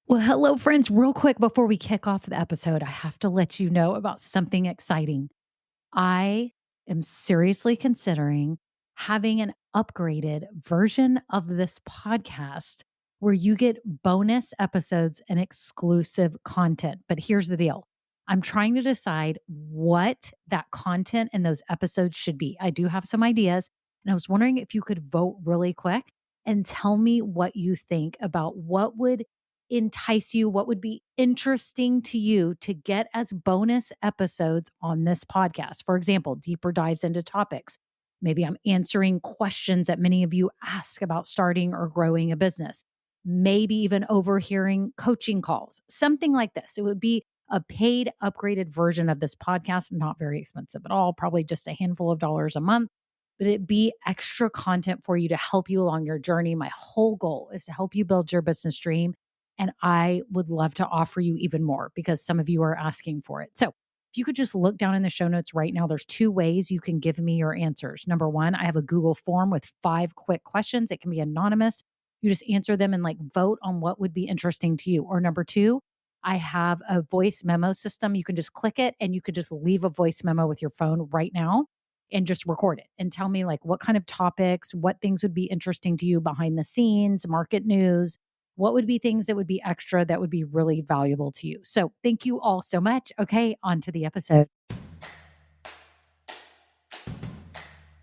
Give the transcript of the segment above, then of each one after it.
Well, hello, friends. Real quick before we kick off the episode, I have to let you know about something exciting. I am seriously considering having an upgraded version of this podcast where you get bonus episodes and exclusive content. But here's the deal, I'm trying to decide what that content and those episodes should be. I do have some ideas, and I was wondering if you could vote really quick and tell me what you think about what would entice you, what would be interesting to you to get as bonus episodes on this podcast. For example, deeper dives into topics. Maybe I'm answering questions that many of you ask about starting or growing a business. Maybe even overhearing coaching calls, something like this. It would be a paid, upgraded version of this podcast, not very expensive at all, probably just a handful of dollars a month, but it be extra content for you to help you along your journey. My whole goal is to help you build your business dream, and I would love to offer you even more because some of you are asking for it. So if you could just look down in the show notes right now, there's two ways you can give me your answers. Number one, I have a Google form with 5 quick questions. It can be anonymous. You just answer them and vote on what would be interesting to you. Or number two, I have a voice memo system. You can just click it and you could just leave a voice memo with your phone right now and just record it and tell me what kind of topics, what things would be interesting to you behind the scenes, market news, what would be things that would be extra that would be really valuable to you. So thank you all so much. Okay, on to the episode.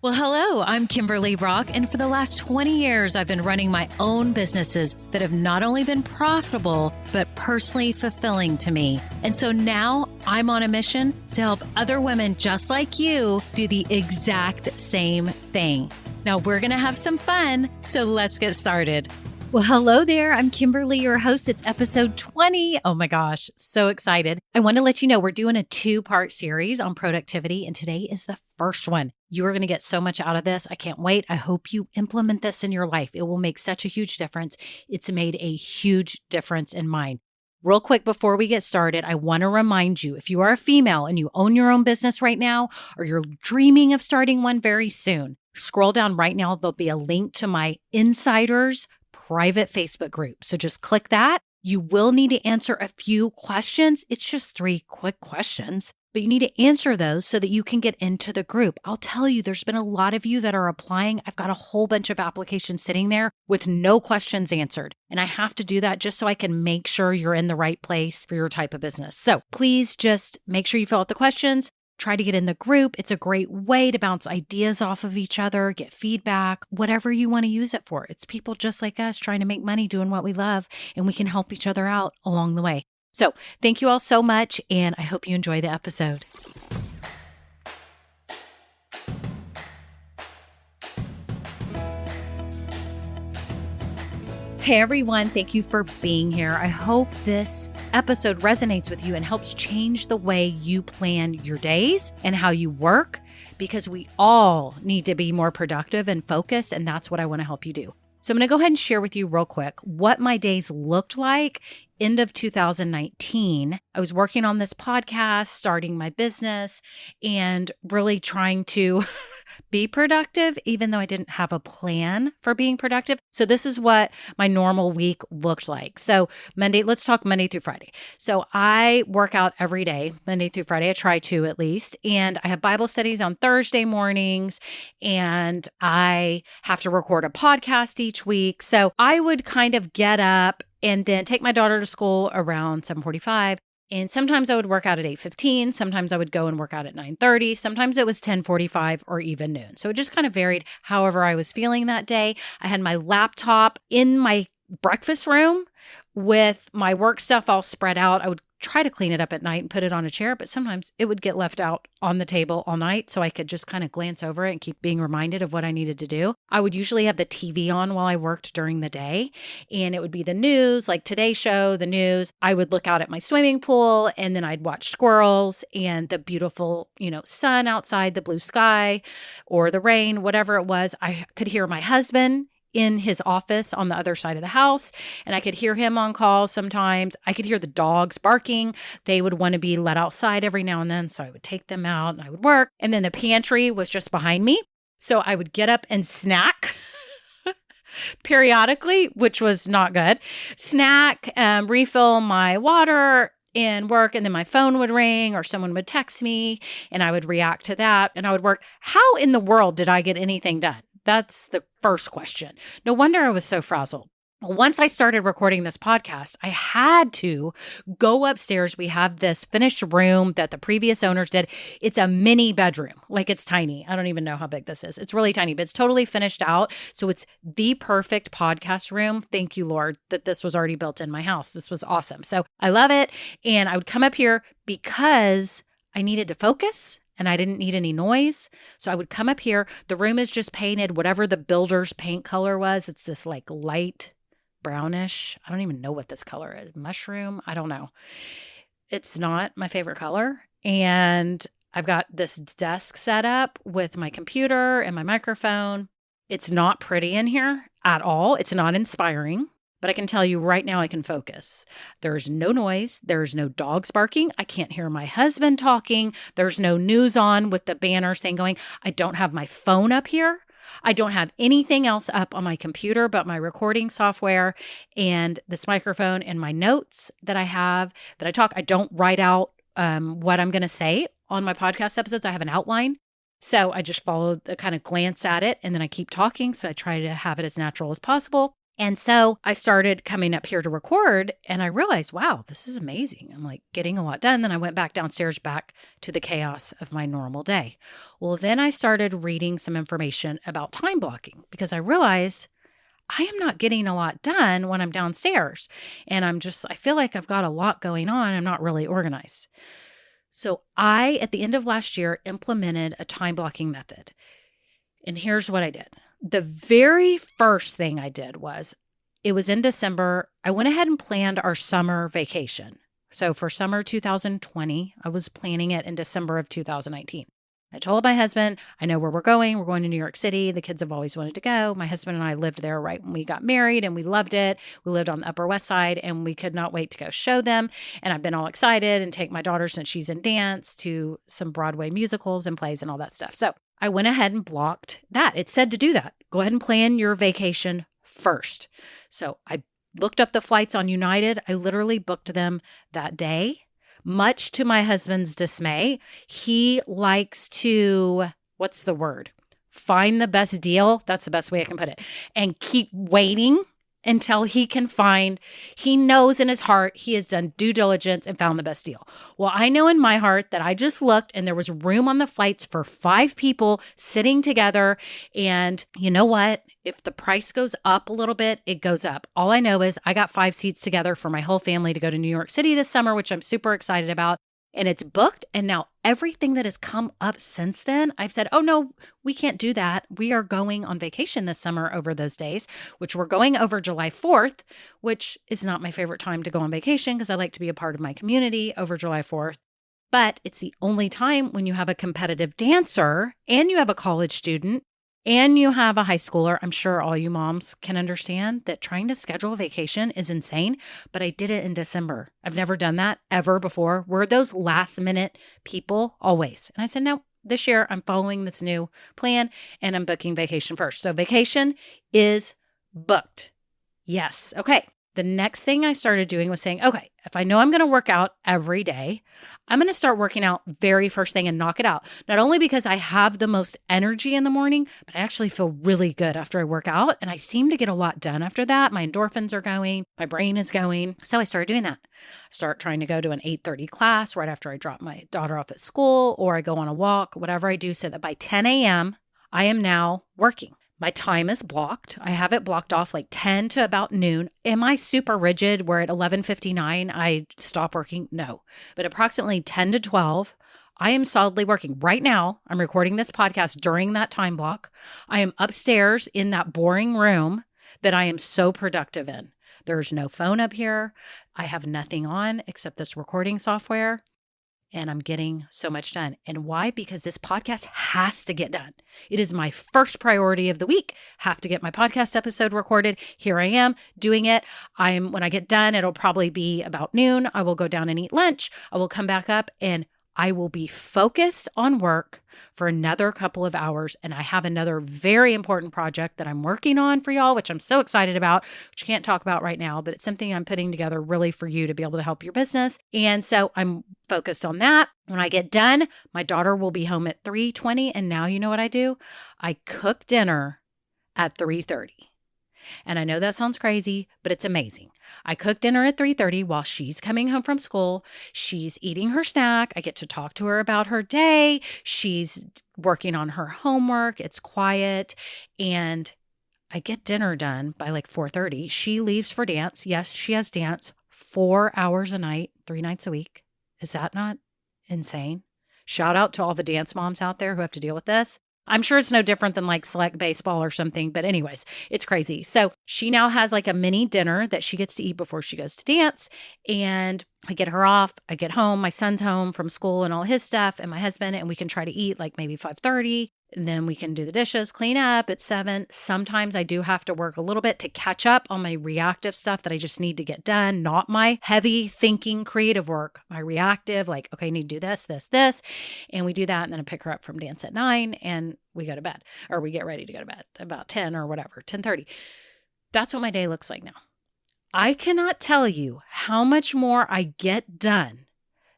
Well, hello, I'm Kimberly Brock, and for the last 20 years, I've been running my own businesses that have not only been profitable, but personally fulfilling to me. And so now I'm on a mission to help other women just like you do the exact same thing. Now we're going to have some fun, so let's get started. Well, hello there. I'm Kimberly, your host. It's episode 20. Oh my gosh, so excited. I want to let you know we're doing a 2-part series on productivity, and today is the first one. You are going to get so much out of this. I can't wait. I hope you implement this in your life. It will make such a huge difference. It's made a huge difference in mine. Real quick before we get started, I want to remind you, if you are a female and you own your own business right now, or you're dreaming of starting one very soon, scroll down right now. There'll be a link to my Insiders private Facebook group. So just click that. You will need to answer a few questions. It's just 3 quick questions, but you need to answer those so that you can get into the group. I'll tell you, there's been a lot of you that are applying. I've got a whole bunch of applications sitting there with no questions answered. And I have to do that just so I can make sure you're in the right place for your type of business. So please just make sure you fill out the questions. Try to get in the group. It's a great way to bounce ideas off of each other, get feedback, whatever you want to use it for. It's people just like us trying to make money doing what we love, and we can help each other out along the way. So thank you all so much, and I hope you enjoy the episode. Hey everyone, thank you for being here. I hope this episode resonates with you and helps change the way you plan your days and how you work, because we all need to be more productive and focused, and that's what I want to help you do. So I'm going to go ahead and share with you real quick what my days looked like end of 2019. I was working on this podcast, starting my business, and really trying to be productive, even though I didn't have a plan for being productive. So this is what my normal week looked like. So let's talk Monday through Friday. So I work out every day, Monday through Friday. I try to at least. And I have Bible studies on Thursday mornings, and I have to record a podcast each week. So I would kind of get up and then take my daughter to school around 7:45. And sometimes I would work out at 8:15. Sometimes I would go and work out at 9:30. Sometimes it was 10:45 or even noon. So it just kind of varied however I was feeling that day. I had my laptop in my breakfast room with my work stuff all spread out. I would try to clean it up at night and put it on a chair, but sometimes it would get left out on the table all night, so I could just kind of glance over it and keep being reminded of what I needed to do. I would usually have the TV on while I worked during the day, and it would be the news, like Today Show, the news. I would look out at my swimming pool, and then I'd watch squirrels and the beautiful, sun outside, the blue sky or the rain, whatever it was. I could hear my husband in his office on the other side of the house, and I could hear him on calls sometimes. I could hear the dogs barking. They would want to be let outside every now and then, so I would take them out and I would work. And then the pantry was just behind me, so I would get up and snack periodically, which was not good. Snack, refill my water and work, and then my phone would ring or someone would text me and I would react to that and I would work. How in the world did I get anything done? That's the first question. No wonder I was so frazzled. Once I started recording this podcast, I had to go upstairs. We have this finished room that the previous owners did. It's a mini bedroom, like it's tiny. I don't even know how big this is. It's really tiny, but it's totally finished out. So it's the perfect podcast room. Thank you, Lord, that this was already built in my house. This was awesome. So I love it. And I would come up here because I needed to focus. And I didn't need any noise. So I would come up here. The room is just painted whatever the builder's paint color was. It's this like light brownish. I don't even know what this color is. Mushroom. I don't know. It's not my favorite color. And I've got this desk set up with my computer and my microphone. It's not pretty in here at all. It's not inspiring. But I can tell you right now I can focus. There's no noise. There's no dogs barking. I can't hear my husband talking. There's no news on with the banners thing going. I don't have my phone up here. I don't have anything else up on my computer but my recording software and this microphone and my notes that I have that I talk. I don't write out what I'm going to say on my podcast episodes. I have an outline. So I just follow the kind of glance at it and then I keep talking. So I try to have it as natural as possible. And so I started coming up here to record and I realized, wow, this is amazing. I'm like getting a lot done. Then I went back downstairs back to the chaos of my normal day. Well, then I started reading some information about time blocking because I realized I am not getting a lot done when I'm downstairs. And I feel like I've got a lot going on. I'm not really organized. So I, at the end of last year, implemented a time blocking method. And here's what I did. The very first thing I did was, it was in December, I went ahead and planned our summer vacation. So for summer 2020, I was planning it in December of 2019. I told my husband, I know where we're going. We're going to New York City. The kids have always wanted to go. My husband and I lived there right when we got married and we loved it. We lived on the Upper West Side and we could not wait to go show them. And I've been all excited and take my daughter since she's in dance to some Broadway musicals and plays and all that stuff. So I went ahead and blocked that. It said to do that. Go ahead and plan your vacation first. So I looked up the flights on United. I literally booked them that day. Much to my husband's dismay, he likes to, what's the word? Find the best deal. That's the best way I can put it. And keep waiting until he knows in his heart he has done due diligence and found the best deal. Well, I know in my heart that I just looked and there was room on the flights for 5 people sitting together. And you know what? If the price goes up a little bit, it goes up. All I know is I got 5 seats together for my whole family to go to New York City this summer, which I'm super excited about. And it's booked. And now everything that has come up since then, I've said, oh no, we can't do that. We are going on vacation this summer over those days, which we're going over July 4th, which is not my favorite time to go on vacation because I like to be a part of my community over July 4th. But it's the only time when you have a competitive dancer and you have a college student and you have a high schooler. I'm sure all you moms can understand that trying to schedule a vacation is insane, but I did it in December. I've never done that ever before. We're those last minute people always. And I said, no, this year I'm following this new plan and I'm booking vacation first. So vacation is booked. Yes. Okay. The next thing I started doing was saying, okay, if I know I'm going to work out every day, I'm going to start working out very first thing and knock it out. Not only because I have the most energy in the morning, but I actually feel really good after I work out. And I seem to get a lot done after that. My endorphins are going, my brain is going. So I started doing that. Start trying to go to an 8:30 class right after I drop my daughter off at school, or I go on a walk, whatever I do, so that by 10 a.m., I am now working. My time is blocked. I have it blocked off like 10 to about noon. Am I super rigid where at 11:59 I stop working? No. But approximately 10 to 12, I am solidly working. Right now, I'm recording this podcast during that time block. I am upstairs in that boring room that I am so productive in. There's no phone up here. I have nothing on except this recording software. And I'm getting so much done. And why? Because this podcast has to get done. It is my first priority of the week. Have to get my podcast episode recorded. Here I am doing it. When I get done, it'll probably be about noon. I will go down and eat lunch. I will come back up and I will be focused on work for another couple of hours. And I have another very important project that I'm working on for y'all, which I'm so excited about, which I can't talk about right now, but it's something I'm putting together really for you to be able to help your business. And so I'm focused on that. When I get done, my daughter will be home at 3:20. And now you know what I do? I cook dinner at 3:30. And I know that sounds crazy, but it's amazing. I cook dinner at 3:30 while she's coming home from school. She's eating her snack. I get to talk to her about her day. She's working on her homework. It's quiet. And I get dinner done by like 4:30. She leaves for dance. Yes, she has dance 4 hours a night, 3 nights a week. Is that not insane? Shout out to all the dance moms out there who have to deal with this. I'm sure it's no different than like select baseball or something, but anyways, it's crazy. So she now has like a mini dinner that she gets to eat before she goes to dance. And I get her off. I get home. My son's home from school and all his stuff and my husband, and we can try to eat like maybe 5:30. And then we can do the dishes, clean up at 7. Sometimes I do have to work a little bit to catch up on my reactive stuff that I just need to get done, not my heavy thinking creative work, my reactive, like, okay, I need to do this, this, this. And we do that. And then I pick her up from dance at 9 and we go to bed, or we get ready to go to bed about 10 or whatever, 10:30. That's what my day looks like now. I cannot tell you how much more I get done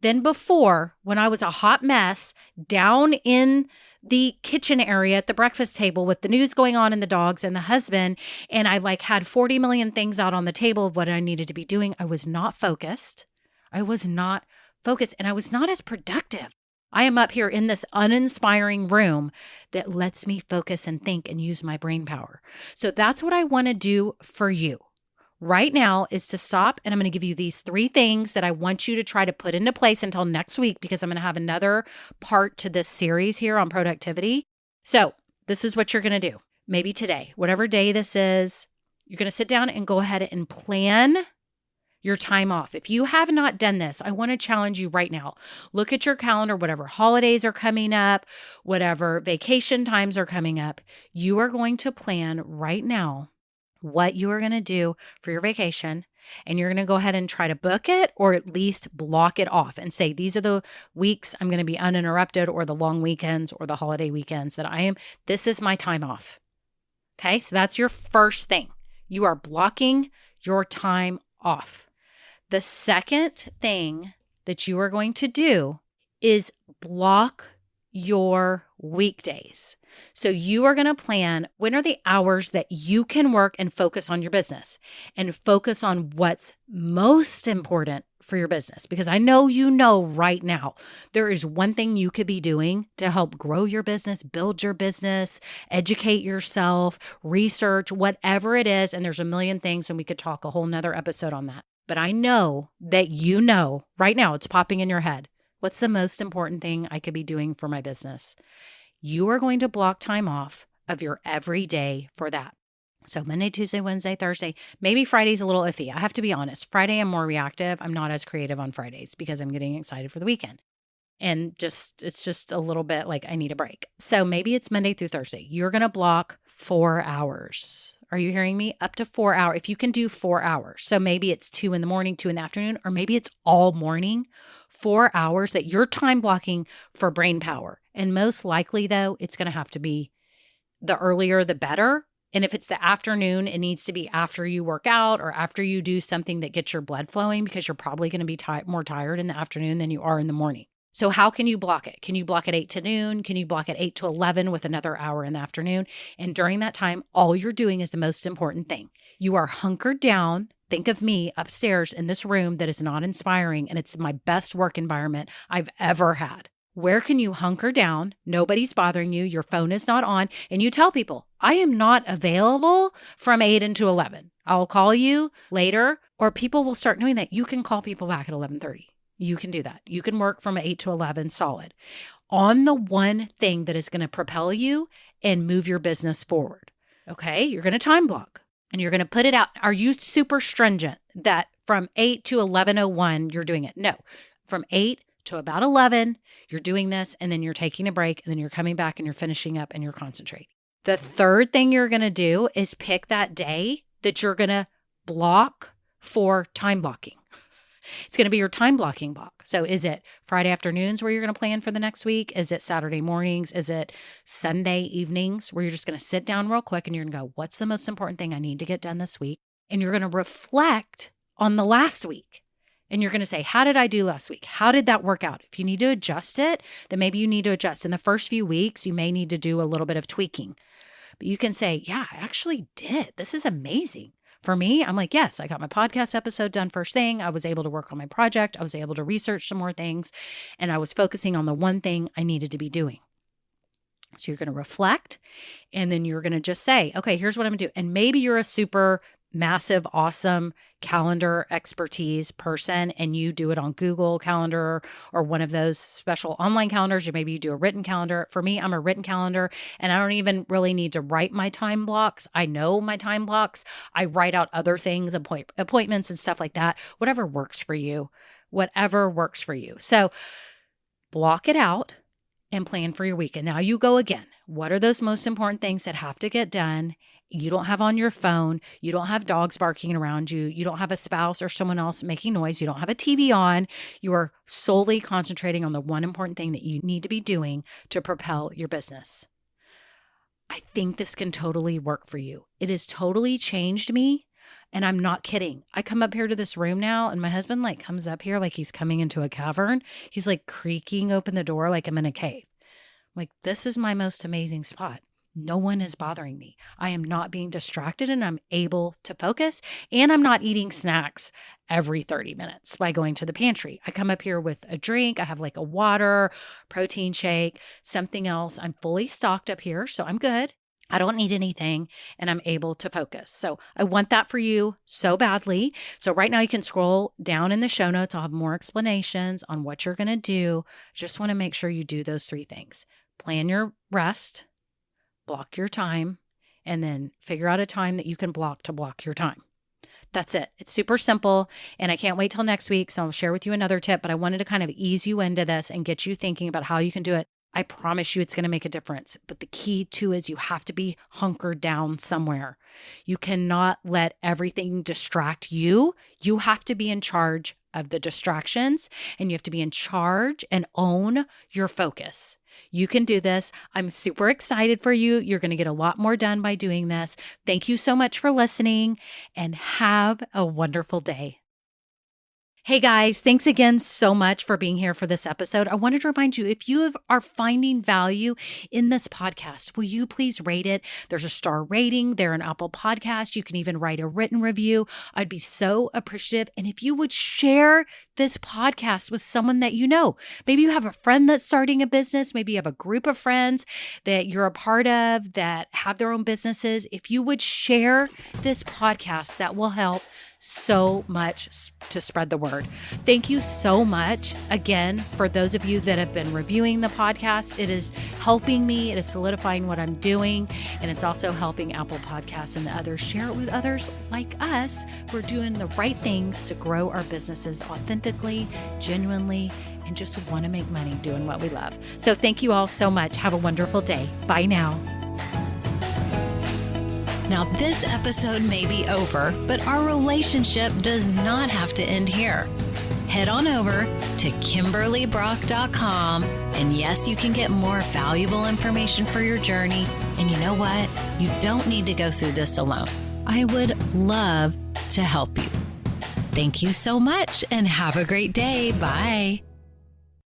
than before when I was a hot mess down in the kitchen area at the breakfast table with the news going on and the dogs and the husband. And I like had 40 million things out on the table of what I needed to be doing. I was not focused. And I was not as productive. I am up here in this uninspiring room that lets me focus and think and use my brain power. So that's what I want to do for you right now, is to stop. And I'm going to give you these 3 things that I want you to try to put into place until next week, because I'm going to have another part to this series here on productivity. So this is what you're going to do. Maybe today, whatever day this is, you're going to sit down and go ahead and plan your time off. If you have not done this, I want to challenge you right now. Look at your calendar, whatever holidays are coming up, whatever vacation times are coming up. You are going to plan right now what you are going to do for your vacation, and you're going to go ahead and try to book it, or at least block it off and say, these are the weeks I'm going to be uninterrupted, or the long weekends or the holiday weekends that this is my time off. Okay. So that's your first thing. You are blocking your time off. The second thing that you are going to do is block your weekdays. So you are going to plan, when are the hours that you can work and focus on your business, and focus on what's most important for your business. Because I know you know right now there is one thing you could be doing to help grow your business, build your business, educate yourself, research, whatever it is. And there's a million things, and we could talk a whole nother episode on that. But I know that you know right now, it's popping in your head. What's the most important thing I could be doing for my business? You are going to block time off of your every day for that. So Monday, Tuesday, Wednesday, Thursday, maybe Friday's a little iffy. I have to be honest. Friday, I'm more reactive. I'm not as creative on Fridays because I'm getting excited for the weekend. And it's just a little bit like I need a break. So maybe it's Monday through Thursday. You're going to block 4 hours. Are you hearing me? Up to 4 hours. If you can do 4 hours. So maybe it's 2 in the morning, 2 in the afternoon, or maybe it's all morning, 4 hours that you're time blocking for brain power. And most likely though, it's going to have to be the earlier, the better. And if it's the afternoon, it needs to be after you work out or after you do something that gets your blood flowing, because you're probably going to be more tired in the afternoon than you are in the morning. So how can you block it? Can you block at 8 to noon? Can you block at 8 to 11 with another hour in the afternoon? And during that time, all you're doing is the most important thing. You are hunkered down. Think of me upstairs in this room that is not inspiring, and it's my best work environment I've ever had. Where can you hunker down? Nobody's bothering you. Your phone is not on. And you tell people, I am not available from 8 until 11. I'll call you later. Or people will start knowing that you can call people back at 11:30. You can do that. You can work from 8 to 11 solid on the one thing that is going to propel you and move your business forward. Okay. You're going to time block and you're going to put it out. Are you super stringent that from 8 to 11:01, you're doing it? No, from 8 to about 11, you're doing this, and then you're taking a break, and then you're coming back and you're finishing up and you're concentrating. The third thing you're going to do is pick that day that you're going to block for time blocking. It's going to be your time blocking block. So is it Friday afternoons where you're going to plan for the next week? Is it Saturday mornings? Is it Sunday evenings where you're just going to sit down real quick and you're going to go, what's the most important thing I need to get done this week? And you're going to reflect on the last week. And you're going to say, how did I do last week? How did that work out? If you need to adjust it, then maybe you need to adjust. In the first few weeks, you may need to do a little bit of tweaking. But you can say, yeah, I actually did. This is amazing. For me, I'm like, yes, I got my podcast episode done first thing. I was able to work on my project. I was able to research some more things. And I was focusing on the one thing I needed to be doing. So you're going to reflect. And then you're going to just say, okay, here's what I'm going to do. And maybe you're a super massive, awesome calendar expertise person and you do it on Google Calendar or one of those special online calendars, or maybe you do a written calendar. For me, I'm a written calendar and I don't even really need to write my time blocks. I know my time blocks. I write out other things, appointments and stuff like that. Whatever works for you, whatever works for you. So block it out and plan for your week. And now you go again. What are those most important things that have to get done? You don't have on your phone. You don't have dogs barking around you. You don't have a spouse or someone else making noise. You don't have a TV on. You are solely concentrating on the one important thing that you need to be doing to propel your business. I think this can totally work for you. It has totally changed me. And I'm not kidding. I come up here to this room now and my husband comes up here like he's coming into a cavern. He's creaking open the door like I'm in a cave. This is my most amazing spot. No one is bothering me. I am not being distracted and I'm able to focus, and I'm not eating snacks every 30 minutes by going to the pantry. I come up here with a drink. I have a water, protein shake, something else. I'm fully stocked up here, so I'm good. I don't need anything and I'm able to focus. So I want that for you so badly. So right now you can scroll down in the show notes. I'll have more explanations on what you're going to do. Just want to make sure you do those 3 things. Plan your rest, block your time, and then figure out a time that you can block to block your time. That's it. It's super simple. And I can't wait till next week. So I'll share with you another tip, but I wanted to kind of ease you into this and get you thinking about how you can do it. I promise you it's going to make a difference. But the key too is you have to be hunkered down somewhere. You cannot let everything distract you. You have to be in charge of the distractions and you have to be in charge and own your focus. You can do this. I'm super excited for you. You're going to get a lot more done by doing this. Thank you so much for listening and have a wonderful day. Hey guys, thanks again so much for being here for this episode. I wanted to remind you, if you are finding value in this podcast, will you please rate it? There's a star rating there in Apple Podcast. You can even write a written review. I'd be so appreciative. And if you would share this podcast with someone that you know, maybe you have a friend that's starting a business, maybe you have a group of friends that you're a part of that have their own businesses. If you would share this podcast, that will help so much to spread the word. Thank you so much again for those of you that have been reviewing the podcast. It is helping me. It is solidifying what I'm doing. And it's also helping Apple Podcasts and the others share it with others like us who are doing the right things to grow our businesses authentically, genuinely, and just want to make money doing what we love. So thank you all so much. Have a wonderful day. Bye now. Now, this episode may be over, but our relationship does not have to end here. Head on over to KimberlyBrock.com, and yes, you can get more valuable information for your journey. And you know what? You don't need to go through this alone. I would love to help you. Thank you so much, and have a great day. Bye.